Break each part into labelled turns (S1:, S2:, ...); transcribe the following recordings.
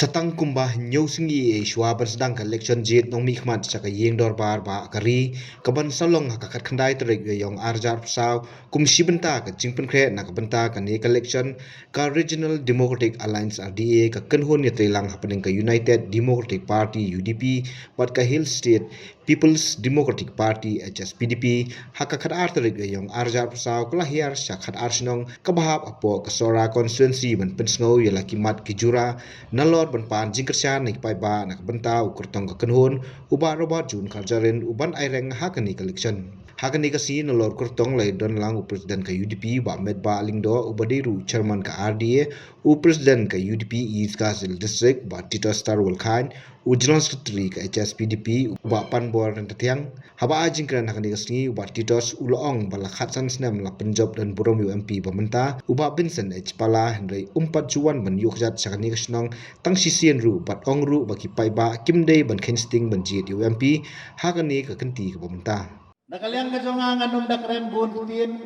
S1: Satang kumbah nyau singi shwa ban sedang ka election jet nong mi khmat chaka yeng dor bar ba kari kaban salong ha kakat khandai tarik yong arjar psaw kum shibenta ka jingpen kre na ka benta ka ne election ka Regional Democratic Alliance RDA ka kanhon ya telang happening ka United Democratic Party UDP bat ka Hill State People's Democratic Party HSPDP haka khat ar tarik yong arjar psaw kala hiar sha khat ar sinong ka bahap apo ka sora constituency ban pensngo yala kimat kijura nalor ban pan jingkersya nik pai ba nak benta ukur tong ka kenhun uba robot jun kharjarin uban aireng hakani collection hakani ka si nalor kurtong lai don lang u president ka UDP ba med ba lingdo ubadiru chairman ka RDA u president ka UDP East Kazil district ba Tito Star Khan u general secretary ka HSPDP ba panbor dan tatiang haba ajingkran hakani ka si uba Titos ulong bala khatsan snem la Punjab dan Burom UMP bamenta uba Vincent H Pala Henry umpat juan ban yukjat sakani ka snong tang sisien ru bat ong ru baki pai ba kimdei ban kensting ban jit UMP hakani ka kenti ka bamenta
S2: Nakaliang ka jonga nga nung dakren bun tin.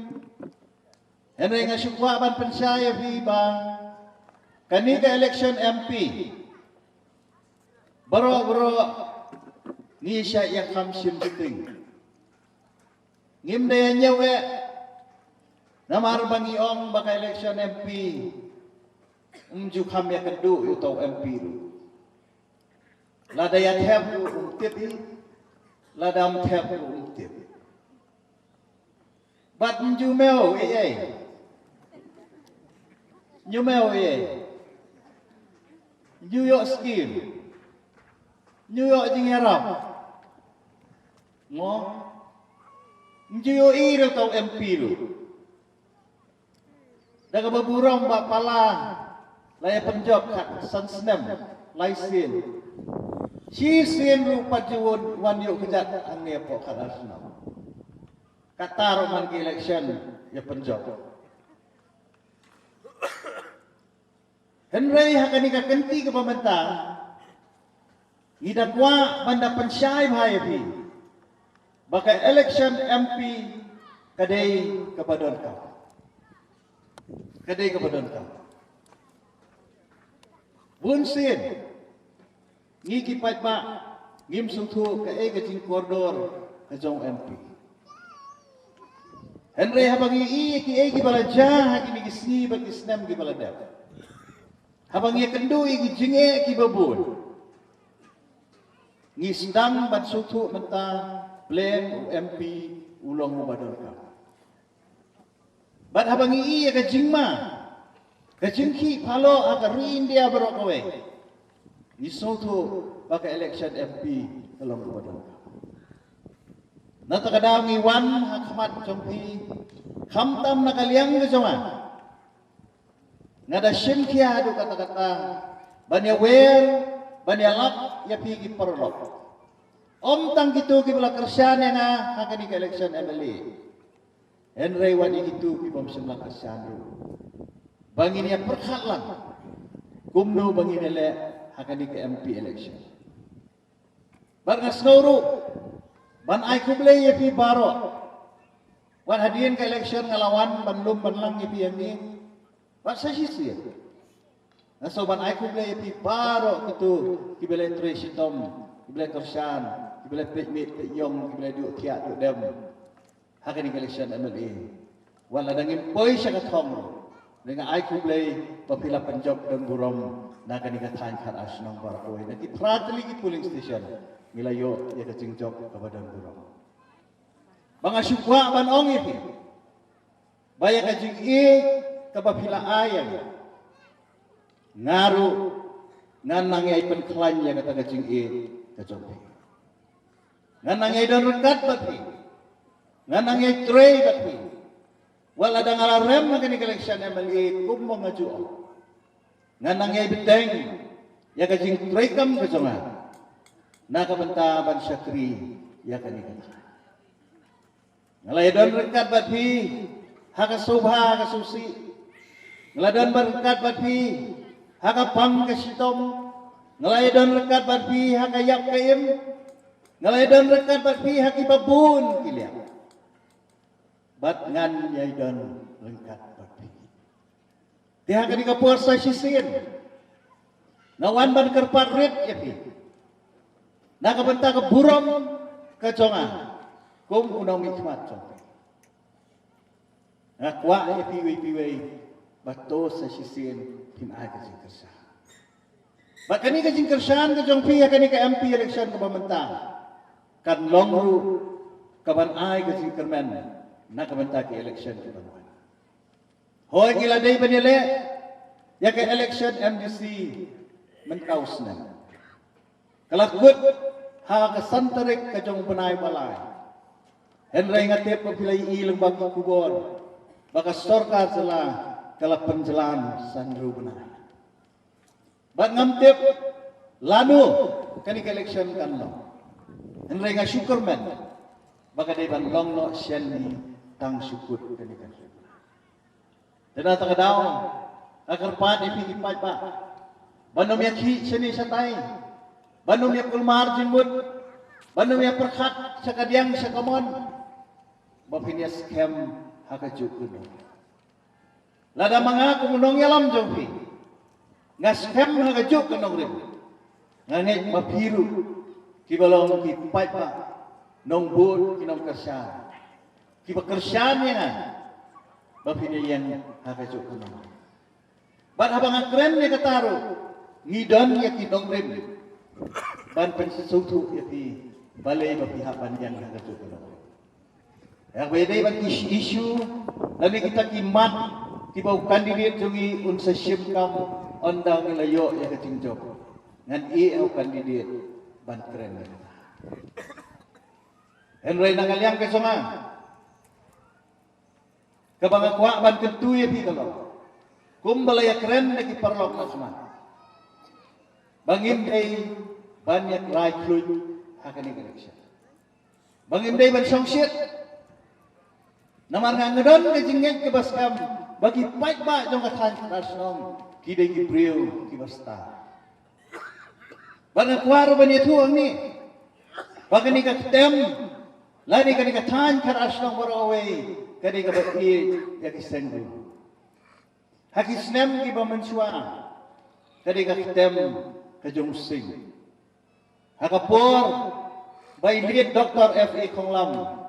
S2: Henry nga syukwa ban pensaya viba. Kani ka election MP. Baro ni siya yakam simting. Ngimdaya nyawe. Namar bangi ong baka election MP. Umju kam ya kedu utaw MP ru. Lada ya thep umtip. Ladam thep umtip. But you meo you meo New York scheme New York jing Arab ngo New York iro tau MP lu daga baburong ba pala laya penjob kat sansnem laisin si sin ru pajuun wan yu kejat angge po kat asnam kata roman ke election ya penjob Henry hakani ka kenti ke pemerintah idakwa banda pensyai bhai pi baka election MP kadai kepadon ka bun sin ngi ki pat ba ngim suthu ka e ka jing koridor ka jong MP Henry habang i ki bala jah ki ni sni ba ki snam ki bala da habang i kendu i ki jinge ki babun ngi sndam bat suthu menta blame MP ulong mo badon ka bat habang i ka jingma ka jingki phalo aka ri India baro kawe ni suthu baka election MP ulong mo badon ka natakadaw ngi wan hakmat jongpi khamtam nakaliang ke jonga ngada shimkia adu kata-kata banya wer banya lap ya pigi perlok om tang gitu ki bala kersan nga hakani ke election MLA Henry wadi gitu ki bom semla kersan bangin ya perkhatlan kumno bangin ele hakani ke MP election barngas nguru ban ai kuble ye pi baro wan hadien ke election ngalawan ban lum ban lang ye pi yang ban sa sisi so ban ai kuble ye pi baro itu kibele tresitom kibele kersan kibele pekmit yong kibele du kia du dem hakani ke election MLA wala dangin poi sya ka thong dengan ai kuble papila Punjab dan Burom nakani ka thain khat asnong bar oi naki pratli ki polling station milayo ya kacing job kepada burung. Bang asyukwa ban ong ipi. Baya kacing kebapila ayang. Ngaru nganang ay penklan ya kata kacing kacong. Nganang ay don rekat bati. Nganang ay tray bati. Wala da ngalarem ngani election MLA kum mo ngajuo. Nganang ay biteng ya kacing tray kam kacong. Nakabenta ban syakri ya kanita ngaladon rekat batpi haka subha haka susi ngaladon berkat batpi haka pam kasitom ngaladon rekat batpi haka yap kaim ngaladon rekat batpi haki babun kilia bat ngan yaidon rekat batpi dia kanika puasa sisin Ngawan ban kerpat rit yapi. Nakabenta ke burom ke conga. Kum unang mikmat cong. Ngakwa yapi wei bato sa sisin pinay ka jingkersa. Bakani ka jingkersan ka jong piya kani ka MP election ka pamenta. Kan longru kaban ay ka jingkermen nakabenta ke election ka pamenta. Hoy gila day banile ya ke election MDC menkaus na. Kalakut ha ka santarik ka jong panay balay. Henry ngatip pagpilay ilang bagi kubor. Baka sorkar sila kalap penjelan sandru benay. Bak ngamtip lanu kani ke election kan lo. Henry nga syukurman. Baka day ban long no syen ni tang syukur kani kan. Dan atang daw agar pat ipigipat pa. Banom yak hi sini satay. Banom yak ulmar jimbut. Banom yak perkhat sa kadyang sa kamon. Bapinya scam hakajuk kuno. Lada mga kumunong yalam jompi. Nga scam hakajuk kuno rin. Nganit mapiru kibalong kipat pa. Nong bud kinong kersyan. Kiba kersyan yan. Bapinya yang hakajuk kuno. Bat habang akren ni kataro. Ngidon ya kinong rin. Ban pensutu ya pi balay mapihapan yang hakajuk kuno. Yang beda ban isu lagi kita kimat tiba kandidat jungi unsa syimkam ondang layo ya kecing job ngan au kandidat ban keren. Henry nangalyang ke songa kabang kwa ban ketu ya pi kalau kumbalaya keren lagi parlok nasma bangin day banyak right fluid akan election bangin day ban songshit namar nga ngadon ke jingget ke baskam bagi pait ba jong kathan rasnom kidai ki priu ki basta bana kwaro bani tuang ni bagani ka tem lani ka kathan rasnom barawe kadi ka baki ya ki sendu hakisnem ki bamanswa kadi ka tem ka jong sing hakapor by lead Dr. F.A. Konglam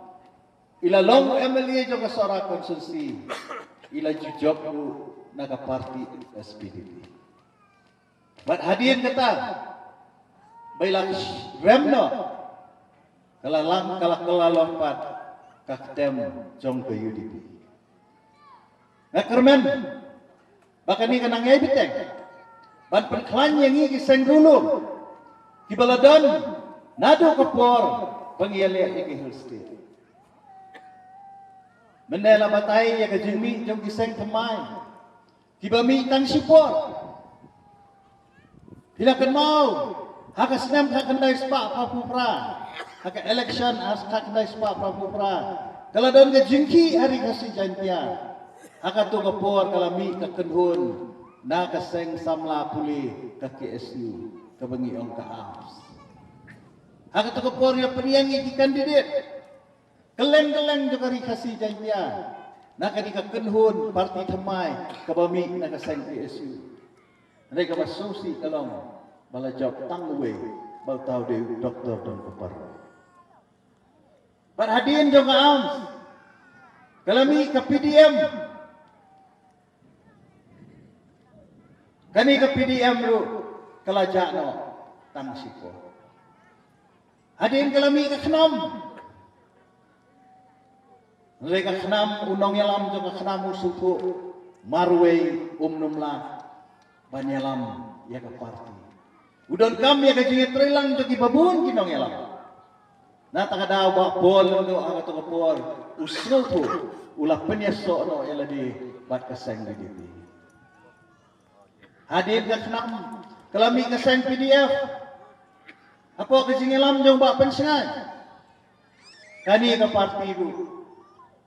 S2: ila long MLA jo kasara konsensi ila jujok ku naga parti SPDP. Bat hadirin kata baila remno kalalang kalak kaktem jong ke UDP. Ngakermen bakani kanang ngay biteng ban perklan yang iki seng dulu kibaladon nado kapor pangiyali iki Hilstate. Mendela batay ya kajimi jong kiseng temai. Kibami tang sipor. Hilakan mau. Haka senam kakandai spa papupra. Haka election as kakandai spa papupra. Kalau don ke jingki hari kasih jantia. Haka tu kapor kalami kakenhun. Na kaseng samla puli ke KSU. Kebengi ong ka AMS. Haka tu kapor ya periangi ki kandidat. Keleng-keleng juga kasih janjian. Nak kenhun parti temai kabami nak seng PSU. Mereka bersusi kalong bala job tangwe bal tahu de doktor dan kopar. Perhatian juga AMS. Kalami ke PDM. Kani ke PDM ru kalajakno tang sipo. Hadirin kalami ke Khenam. Mereka Khenam unong yalam juga Khenam usuku marwei numla banyalam ya ke parti. Udon kami ya ke jingit trilang jogi babun kinong yalam. Na takadaw ba bol no ang ato kapor usul tu ulah penyeso no eladi bat kaseng DDP. Hadir ke Khenam kelami kaseng PDF. Apa ke jingilam jong ba pensengan. Kani ke parti itu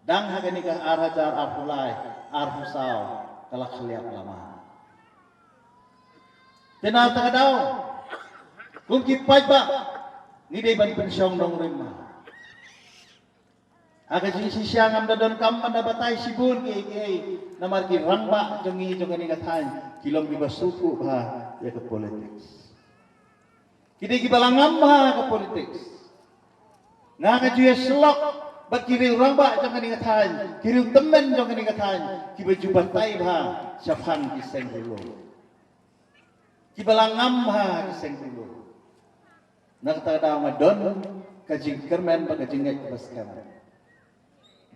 S2: dang hagani ka arajar arpulai arpusau kalak khliak lama tenal takadaw kung kipat ba ni day ban pensyong nong rimma Aga jing si siang am dadon kam pada batai sibun ke namar ki rangba jongi jongani kathan kilom ki basuku ba ya ke politics. Kide ki balangam ba ke politics. Nga juye selok bat kiri rangba jongani kathan kiri temen jongani kathan ki baju batai ba syafang ki senggulo. Ki balangam ba ki senggulo. Nak ta da ngadon kajing kermen ba kajing ngai baskan.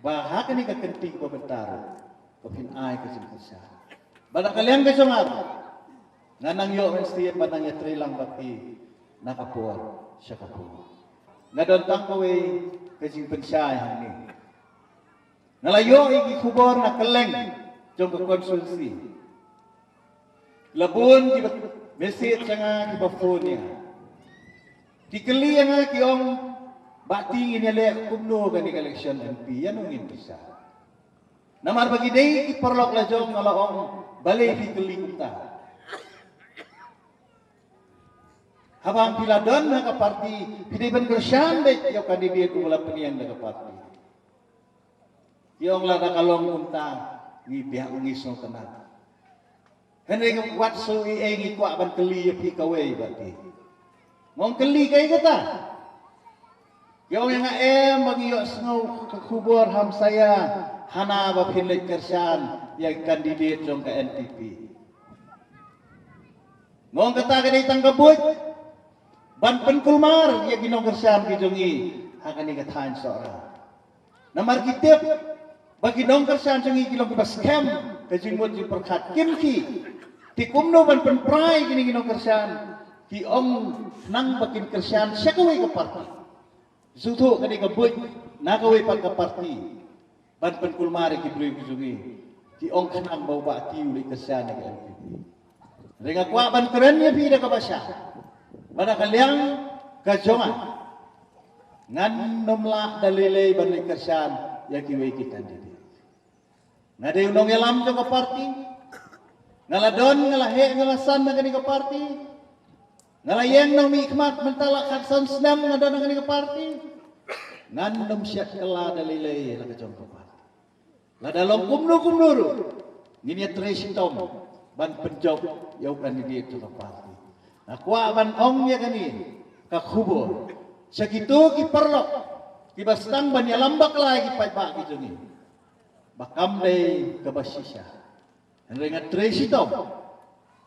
S2: Bahak ni kekenting ko bentar kapin ay kasi sa bala kalian kasi nga nanang yo mesti banang yatri lang bati nakapor siya kapor ngadon tang ko kasi pensay ni nalayo iki kubor na keleng jong ko konsulsi labun ki message nga ki phone niya dikeli nga ki ong Bati ini le kumno gani election MP yan ungin bisa. Namar bagi day iperlok la jong ngalaong balay pituli kita. Habang piladon na ka parti pidi ben kersan bet yo kandidat ula penian na ka parti. Yung la kalong unta ni biak ngisno tenan. Henry wat so ngi kwa ban keli pi kawai bati. Mong keli kay kata. Yung yang bagi yo snow kubur ham saya hana ba pinlit kersan yang kandidat jong ke NPP. Ngong kata ka ditang kabut ban penkulmar ya ginong kersan ki jongi hakani kathan sora. Namar kitip bagi dong kersan jongi kilong ki baskem ka jingmot ji perkhat kimki ti kumno ban penprai kini ginong kersan ki om nang bakin kersan syakawai ka parti. Sutu kani kabut nakaway pagka-parti ban penkulmari ki beliau kujungi ki ong kanang bau bakti uli kesana ke LPP renga kwa ban keren ya pida ka basya pada kaliang kajongan ngan nomla dalilay ban kesan ya ki we kita didi ngade unong elam jo ka parti ngaladon ngalahe ngalasan na kani ka parti ngalayeng nang mikmat mentala kaksan senam ngadon kani ka parti ngandom siya kala dalilay la kajong ka parti la dalom kumno ru ngini tresitom ban penjok yau kandidat ka parti nakwa ban ong ya kani ka kubur sakitu ki perlok ki bastang ban yalambak lagi pa ki jongi bakam dei ka basisya henrenga tresitom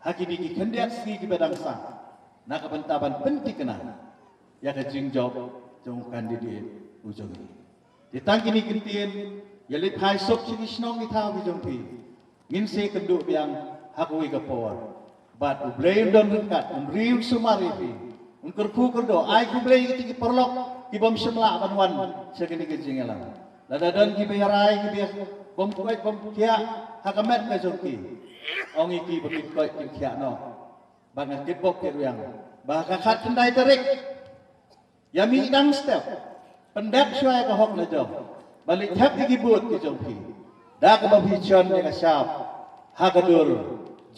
S2: hakini ki kandidat si ki badangsa nakabantaban penti kena ya ka jingjob jong kandidat ujongi ditang kini kintin yalit hai sok sinisnong itaw ki jong pi nginse kendu biang hakui ka por bat ublein don ringkat riu sumari pi ungkur kerdo ai kublei ki perlok ki bom semla banwan segini ki jingelang ladadon ki biarai ki bias bom kuai bom kia hakamet ka jong pi ong iki bekit koi ki kia no bangat kitbok ki ruang bahaka khat kendai terik yami dang step pendak syai ka hok na jong balik hap ki but ki jong pi da ka babichon ni ka syap hakadur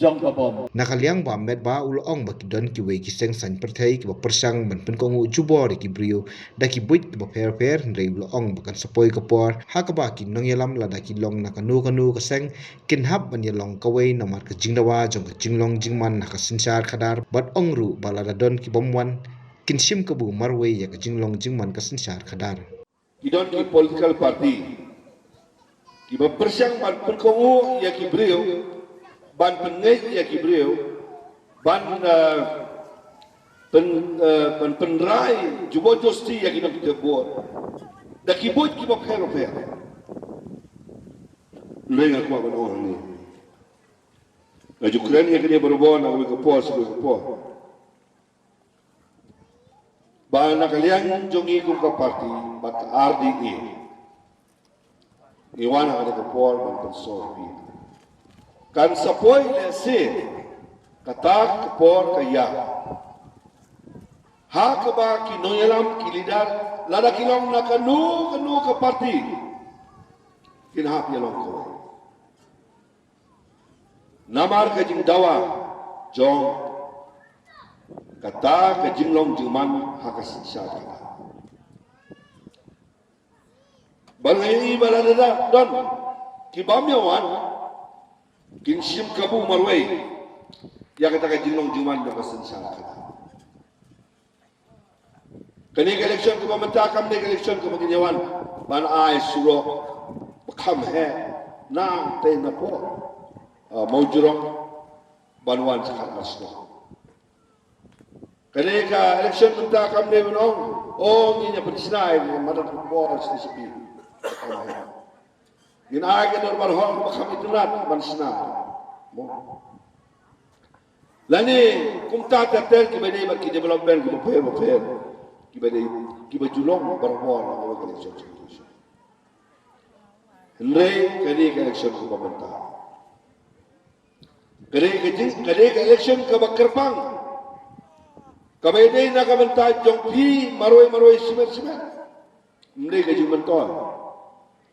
S2: jong ka bom
S1: nakaliang ba met ba ulong ba kidon ki we ki seng san perthai ki ba persang ban pen kongu jubor ki brio da ki buit ba per re ulong ba kan sapoi ka por ha ka ba ki nong yelam la da ki long na kanu ka seng kin hab ban yelong ka we na mar ka jingdawa jong ka jinglong jingman na ka sinsar khadar bat ongru bala da don ki bomwan kin sim ka bu marwe ya ka jinglong jingman ka sinsar khadar
S3: kidon ki political party ki ba persang ban pen kongu ya ki brio ban pengai ya ki beliau ban penrai jubo josti ya kita kita buat dah kibut kita fair lengan kuat ban orang ni laju keren ya kita berbuat nak ke pos ban nak kalian jongi kum ke parti bat RDA iwan ada ke pos ban pensorbi kan sapoi lese katak por kaya ha ka ba ki noyelam ki lidar lada kilong na kanu ka parti kin ha pi long ko namar ka jing dawa jong kata ka jing long jingman ha ka sisa Balai balada don kibam yawan kin sim kabu marway ya kata ka jinong juman do kasen sala kata kani election ko mamanta kam ne election ko magin yawan ban ai suro kham he nang te na po maujurong banwan sa asno kani ka election mamanta kam ne banong oh ni nya petisnai madat po sa sipi Gin ay ka normal ho makam itulat mansna. Lani kung tatatel ki bani ki development ki pair ki bani ki bajulong barwon ang election situation. Henry kani ka election ko pamanta. Kani ka election ka bakarpang. Kabay na kamanta jong pi maroy simer. Henry ka jumanton.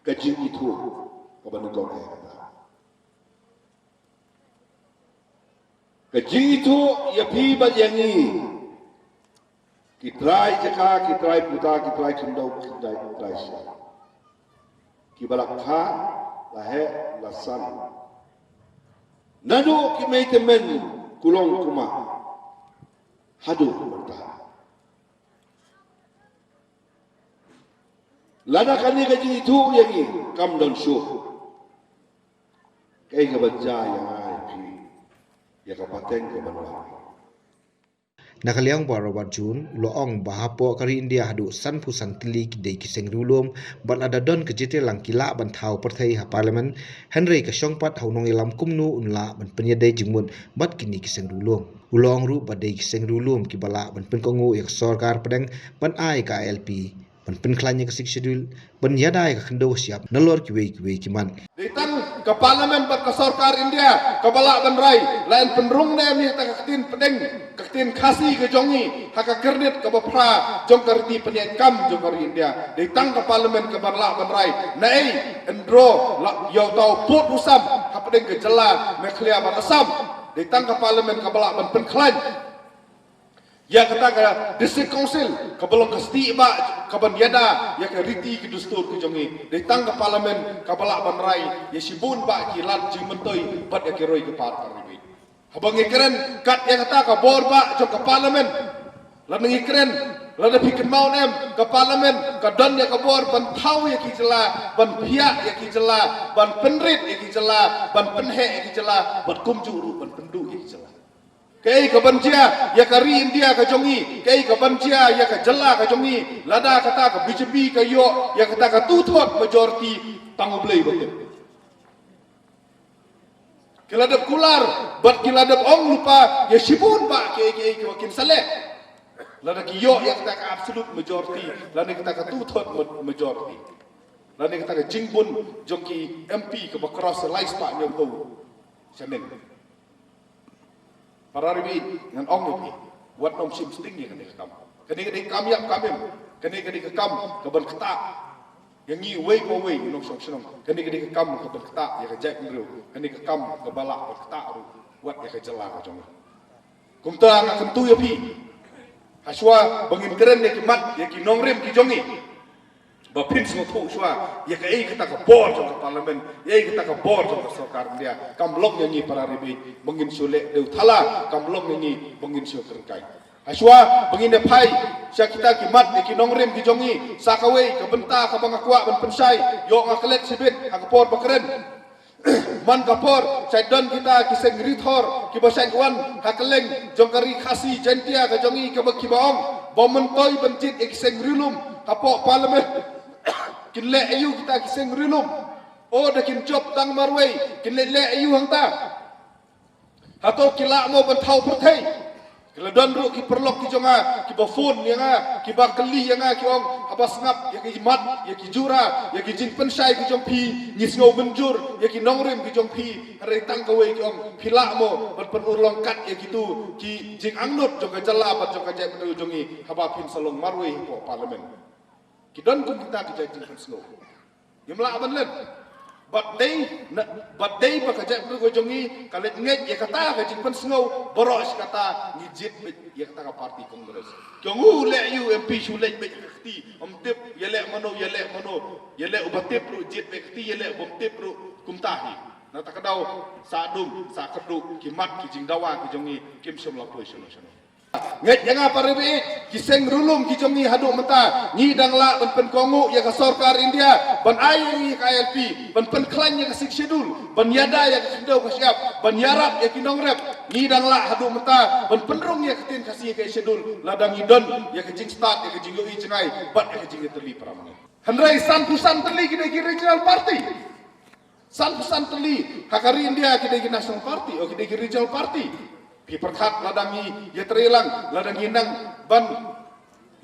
S3: Kajing itu kapan kau kata kajing itu ya pi bayangi kitrai jaka kitrai puta kitrai kendau kitrai sya kibalakha lahe lasan nadu kimai temen kulong kuma hadu mentah lada kani gaji itu yang ini kam dan syuh kaya kebaca yang ai ya kapateng ke banwa
S1: Nakaliang Robert Jun loong bahapo kari India hadu san pusan tili kidei kiseng rulum ban ada don kejete lang kila ban thau perthai ha parliament Henry ka syongpat haunong ilam kumnu unla ban penyedai jimut bat kini kiseng rulum ulong ru badai kiseng rulum kibala ban penkongu yak sarkar pedang ban ai ka LP ban penklanya ka schedule ban yadai ka khendo siap nalor kiwe kiman
S3: Ditang ke parlimen bat ke sarkar India ke balak ban rai lain penrung ne mi ta kaktin pedeng kaktin khasi ke jongi haka kerdit ke bapra jong karti penyet kam jong kari India ditang ke parlimen ke balak ban rai nai endro yo tau put usam ka pedeng ke jela me khlia ban asam ditang ke parlimen ke balak ban penklan ya kata ke district council ke belum ke stiba ke ban yada ya ke riti ke dustur ke jongi ditang ke parlimen ke balak ban rai ya sibun ba ki lat jing mentoi bat ya ke roi ke par ribi habang ikren kat ya kata ke bor ba jong ke parlimen lan ikren lan pikir mau em ke parlimen ke don ya ke bor ban thau ya ki jela ban pia ya ki jela ban penrit ya ki jela ban penhe ya ki jela ban kumjuru ban pendu ya ki jela kei ka banjia ya kari India ka jongi kei ka banjia ya ka jela ka jongi lada kata ka BJP ka yo ya kata ka tuthot majority tangoblei betul kiladap kular bat kiladap ong lupa ya sibun ba kei ka wakin saleh lada ki yo ya kata ka absolute majority lada kata ka tuthot majority lada kata ka jingbun jongi MP ka bakros lais pa nyau tau sanen para ribi ngan ong ni wat nom sim sting ni kan kani kam yap kamem kani kam ka ban kata yang ni wei ko wei nom som senong kani kam ka ban kata ya ka jek ru kani kam ka bala ka kata ru wat ya ka jela ka jong kumta nga kentu ya pi haswa bangin keren ya ki mat ya ki nongrim ki jongi ba pin so thu shwa ya ka ei kata ka bor jong parlimen ya ei kata ka bor jong sarkar dia kam blok yang ni para ribi bangin sule deu thala kam blok yang ni bangin sio kerkai aswa bangin de pai sya kita ki mat ki nongrem ki jongi sakawei ka benta ka bangakwa ban pensai yo ngaklet sibit ha ka por bakren man ka por saidon kita ki sengri thor ki basai kwan ha keleng jongkari khasi jentia ka jongi ka bakki baong bomen toy bencit ki sengri lum ha po parlimen kinle ayu kita kiseng rilum oh dakin job tang marway kinle ayu hangta hato kila mo bantau perthai kila don ru ki perlok ki jonga ki bafun yang ki bakli yang ki ong abas ngap ya ki mat ya ki jura ya ki jing pensai ki jong pi ngisngau benjur ya ki nongrim ki jong pi hari tang kawai ki ong pila mo ban urlong kat ya gitu ki jing angnut jong ka jala bat jong ka jai pendu jongi haba pin salong marway ko parlimen Kidon kun kita dijajin pensno. Yamla aban len. but they bekerja untuk jongi kalau nget ya kata ke jing pen sengau boros kata ngijit ya kata parti kongres jongu le UMP shulek be khti omtip yele mano yele ubatip ru jit be khti yele bomtip ru kumtahi na takadau sa dum sa kedu kimat ki jing dawa ki jongi kim somla poi sono nget yang apa rebe kiseng rulum ki jongi hadu menta ni dangla ban pen kongu ya ka sarkar India ban ai ka KLP ban pen klan ya ka sik schedule ban yada ya ka sindau ka siap ban yarap ya ki nongrep ni dangla hadu menta ban penrong ya ka tin kasih ka schedule ladang idon ya ka jing start ya ka jing yoi cengai bat ya ka jing terli pramne handrai san pusan terli ki regional party san pusan terli hakari India ki national party o ki regional party piperkat ladangi ya terilang ladang inang ban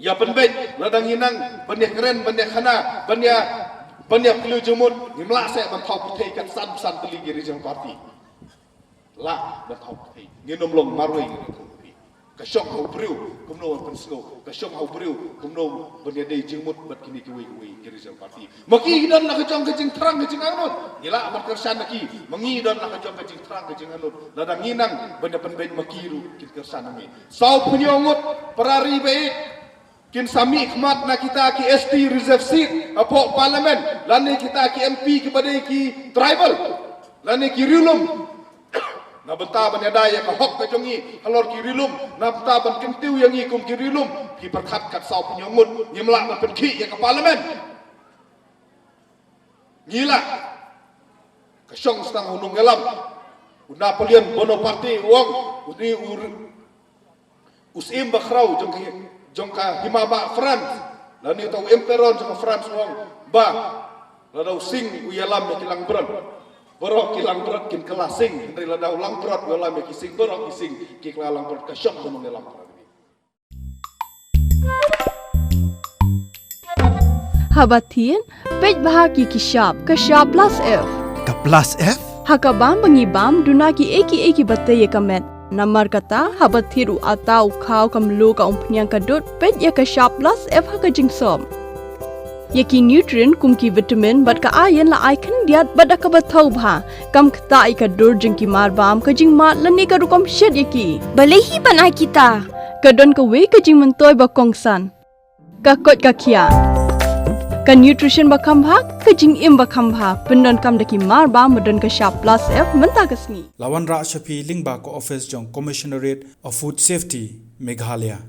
S3: ya penbet ladang inang ban ya keren ban ya khana ban ya pilu jumut ngimla se ban thau putih kat san teli regional party la ban thau putih nginom long marui kasyong hau briu kumno ban snow kasyong hau briu kumno ban ya dei jumut bat kini kuwi regional party maki dan nak kajong kajing terang kajing anut nila amat kersan lagi mengi dan nak kajong kajing terang kajing anut ladang inang ban ya penbet makiru kin kersan nami sau penyongut perari baik kin sami khmat na kita ki ST reserve seat apo parlimen lani kita ki MP kepada ki tribal lani ki rilum na benta ban yada ya ka hok ka jongi halor ki rilum na benta ban kentiu yang ikum ki rilum ki perkhat kat sau penyongut nyemla ban penki ya ka parlimen ngila ka syong stang hunung ngelam una pelian Bonaparte uang uni usim bakrau jongka himaba France lani tau emperon sama France uang ba ladau sing uyalam ya kilang berat borok kilang berat kin kelasing dari ladau lang berat uyalam ya kising borok kising kilang berat ka syong hunung ngelam
S4: Habatin pej bahagi kishab plus F
S5: Ka plus F?
S4: hakabam bangibam dunaki eki batte ye kamet namar kata habathiru atau khau kamlu ka umpnyang kadut pej ya kishab plus F haka jingsom yaki nutrient kumki vitamin bat ka iron la icon diat bat ka bathau bha kam khta ka dur jingki marbam ka jingma lani ka rukom shed yaki balehi banai kita kadon ka we ka jing mentoy ba kongsan ka kot ka khia ka nutrition ba khambha ka jing im ba khambha pendon kam daki marba modon ka sharp plus F menta kasni
S5: Lawan Ra Shafi Lingba ko office jong Commissionerate of Food Safety Meghalaya